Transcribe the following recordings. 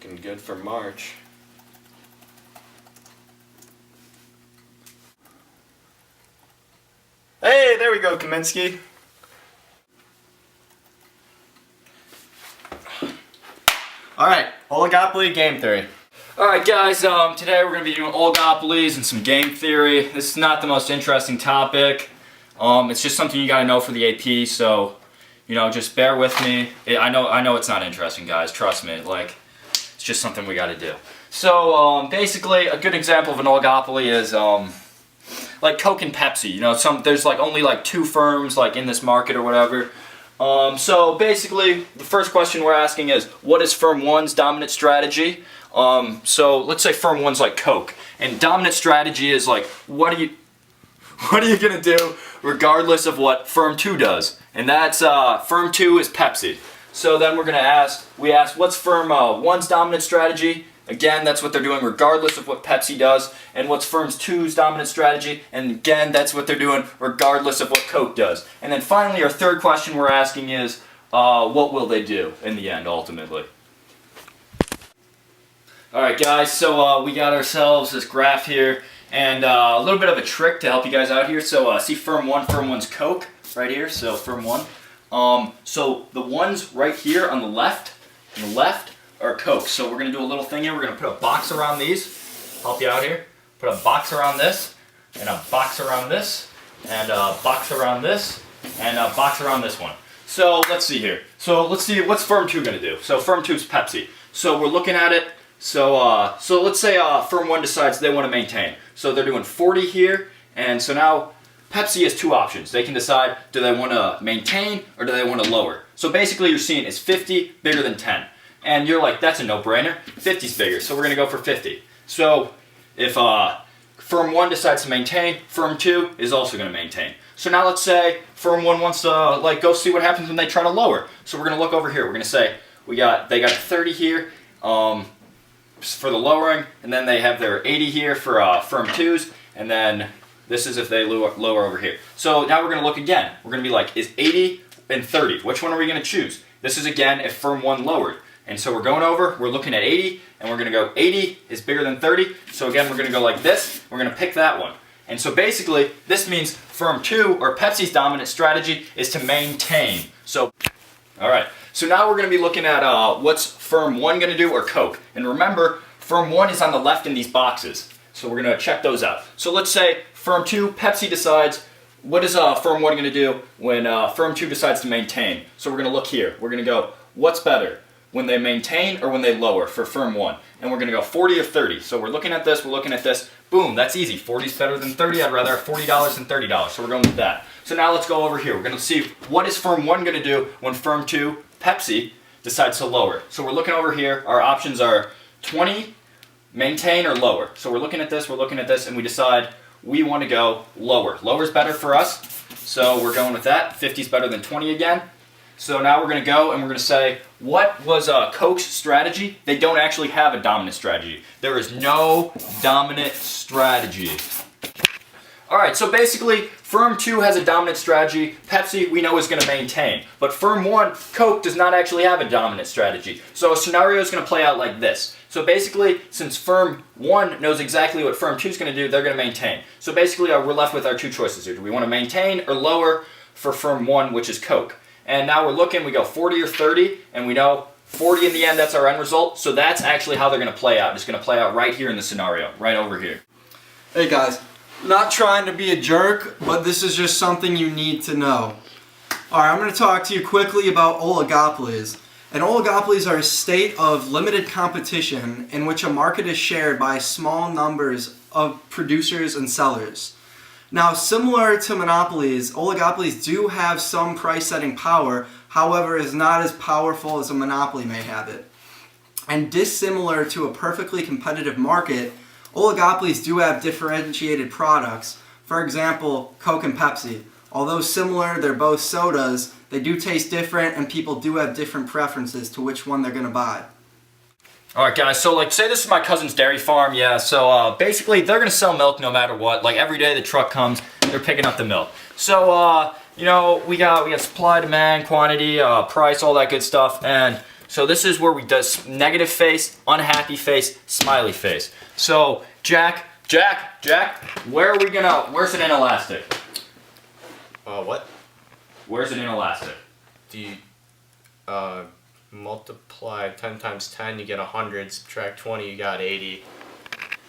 Looking good for March. Hey, there we go, Kaminsky. Alright, oligopoly game theory. Alright guys, today we're going to be doing oligopolies and some game theory. This is not the most interesting topic. It's just something you got to know for the AP, so, you know, just bear with me. I know it's not interesting, guys, trust me. Like, it's just something we got to do. So, basically, a good example of an oligopoly is, like Coke and Pepsi. You know, there's like only like two firms like in this market or whatever. So basically, the first question we're asking is, what is firm one's dominant strategy? So let's say firm one's like Coke, and dominant strategy is like, what are you gonna do regardless of what firm two does? And that's firm two is Pepsi. So then we ask, what's firm one's dominant strategy? Again, that's what they're doing regardless of what Pepsi does. And what's firm two's dominant strategy? And again, that's what they're doing regardless of what Coke does. And then finally, our third question we're asking is, what will they do in the end, ultimately? Alright guys, so we got ourselves this graph here, and a little bit of a trick to help you guys out here. So see firm one's Coke right here, so firm one. So the ones right here on the left, are Coke. So we're going to do a little thing here. We're going to put a box around these. Help you out here. Put a box around this, and a box around this, and a box around this, and a box around this one. So let's see here. So let's see what's firm two going to do. So firm two is Pepsi. So we're looking at it. So let's say firm one decides they want to maintain. So they're doing 40 here, and so now Pepsi has two options. They can decide, do they want to maintain or do they want to lower? So basically you're seeing is 50 bigger than 10. And you're like, that's a no-brainer. 50's bigger, so we're going to go for 50. So if firm 1 decides to maintain, firm 2 is also going to maintain. So now let's say firm 1 wants to like go see what happens when they try to lower. So we're going to look over here. We're going to say they got 30 here for the lowering, and then they have their 80 here for firm 2s, and then this is if they lower over here. So now we're going to look again. We're going to be like, is 80 and 30? Which one are we going to choose? This is again if firm 1 lowered. And so we're going over, we're looking at 80, and we're going to go 80 is bigger than 30. So again, we're going to go like this. We're going to pick that one. And so basically, this means firm 2, or Pepsi's dominant strategy, is to maintain. So, all right. So now we're going to be looking at what's firm 1 going to do, or Coke. And remember, firm 1 is on the left in these boxes. So we're going to check those out. So let's say firm 2, Pepsi decides, what is firm 1 going to do when firm 2 decides to maintain? So we're going to look here. We're going to go, what's better? When they maintain or when they lower for firm 1. And we're going to go 40 or 30. So we're looking at this, boom, that's easy. 40 is better than 30. I'd rather have $40 than $30. So we're going with that. So now let's go over here. We're going to see what is firm 1 going to do when firm 2, Pepsi, decides to lower. So we're looking over here. Our options are 20, maintain, or lower. So we're looking at this, and we decide we want to go lower. Lower is better for us. So we're going with that. 50 is better than 20 again. So now we're going to go and we're going to say, what was Coke's strategy? They don't actually have a dominant strategy. There is no dominant strategy. Alright, so basically, firm 2 has a dominant strategy. Pepsi, we know, is going to maintain. But firm 1, Coke, does not actually have a dominant strategy. So a scenario is going to play out like this. So basically, since firm 1 knows exactly what firm 2 is going to do, they're going to maintain. So basically, we're left with our two choices here. Do we want to maintain or lower for firm 1, which is Coke? And now we're looking, we go 40 or 30, and we know 40 in the end, that's our end result. So that's actually how they're going to play out. It's going to play out right here in the scenario, right over here. Hey guys, not trying to be a jerk, but this is just something you need to know. Alright, I'm going to talk to you quickly about oligopolies. And oligopolies are a state of limited competition in which a market is shared by small numbers of producers and sellers. Now, similar to monopolies, oligopolies do have some price-setting power, however, is not as powerful as a monopoly may have it. And dissimilar to a perfectly competitive market, oligopolies do have differentiated products. For example, Coke and Pepsi. Although similar, they're both sodas, they do taste different and people do have different preferences to which one they're going to buy. Alright guys, so like say this is my cousin's dairy farm, yeah, so basically they're going to sell milk no matter what. Like every day the truck comes, they're picking up the milk. So, you know, we got supply, demand, quantity, price, all that good stuff. And So this is where we do negative face, unhappy face, smiley face. So Jack, where's an inelastic? What? Where's an inelastic? Do you multiply 10 times 10, you get 100. Subtract 20, you got 80.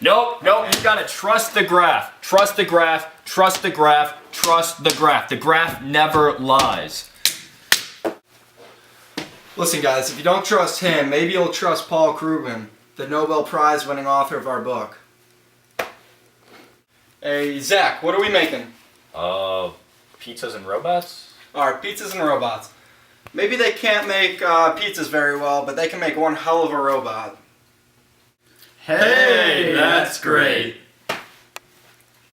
Nope, you gotta trust the graph. Trust the graph, trust the graph, trust the graph. The graph never lies. Listen, guys, if you don't trust him, maybe you'll trust Paul Krugman, the Nobel Prize winning author of our book. Hey, Zach, what are we making? Pizzas and robots? Alright, pizzas and robots. Maybe they can't make pizzas very well, but they can make one hell of a robot. Hey, that's great.